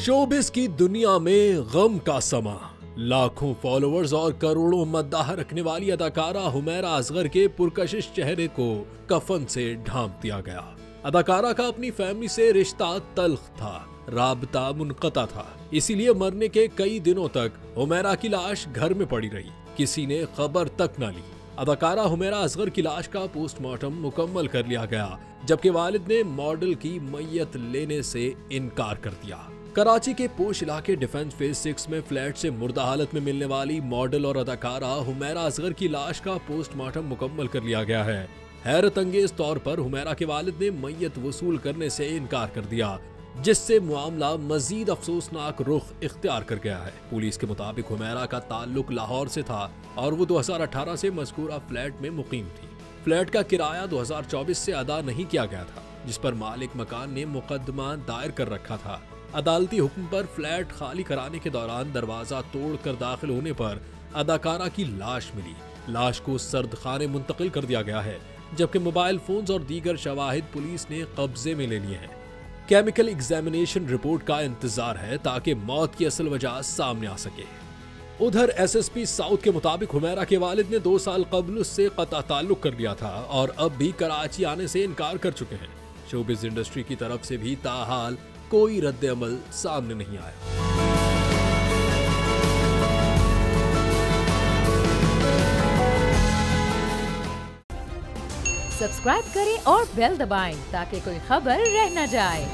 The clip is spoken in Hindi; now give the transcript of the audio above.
शोबिस की दुनिया में गम का समा। लाखों फॉलोअर्स और करोड़ों मद्दाह रखने वाली अदाकारा हुमैरा असगर के पुरकशिश चेहरे को कफन से ढांप दिया गया। अदाकारा का अपनी फैमिली से रिश्ता तल्ख था, राबता मुनक़ता था, इसीलिए मरने के कई दिनों तक हुमैरा की लाश घर में पड़ी रही, किसी ने खबर तक न ली। अदाकारा हुमैरा असगर की लाश का पोस्टमार्टम मुकम्मल कर लिया गया, जबकि वालिद ने मॉडल की मैयत लेने से इनकार कर दिया। कराची के पोश इलाके डिफेंस फेज 6 में फ्लैट से मुर्दा हालत में मिलने वाली मॉडल और अदाकारा हुमैरा असगर की लाश का पोस्टमार्टम मुकम्मल कर लिया गया है। हैरत अंगेज तौर पर हुमैरा के वालिद ने मैयत वसूल करने से इनकार कर दिया, जिससे मामला मजीद अफसोसनाक रुख इख्तियार कर गया है। पुलिस के मुताबिक हुमैरा का ताल्लुक लाहौर से था और वो 2018 से मज़कूरा फ्लैट में मुकीम थी। फ्लैट का किराया 2024 से अदा नहीं किया गया था, जिस पर मालिक मकान ने मुकदमा दायर कर रखा था। अदालती हुक्म पर फ्लैट खाली कराने के दौरान दरवाजा तोड़कर दाखिल होने पर अदाकारा की लाश मिली। लाश को सर्दखाने मुंतकिल कर दिया गया है, जबकि मोबाइल फोन्स और दीगर शवाहिद पुलिस ने कब्जे में ले लिए हैं। केमिकल एग्जामिनेशन रिपोर्ट का इंतजार है ताकि मौत की असल वजह सामने आ सके। उधर SSP साउथ के मुताबिक हुमैरा के वालिद ने 2 साल कबल उससे कता ताल्लुक कर लिया था और अब भी कराची आने से इनकार कर चुके हैं। शोबिज़ इंडस्ट्री की तरफ से भी ताहाल कोई रद्द अमल सामने नहीं आया। सब्सक्राइब करें और बेल दबाएं ताकि कोई खबर रह न जाए।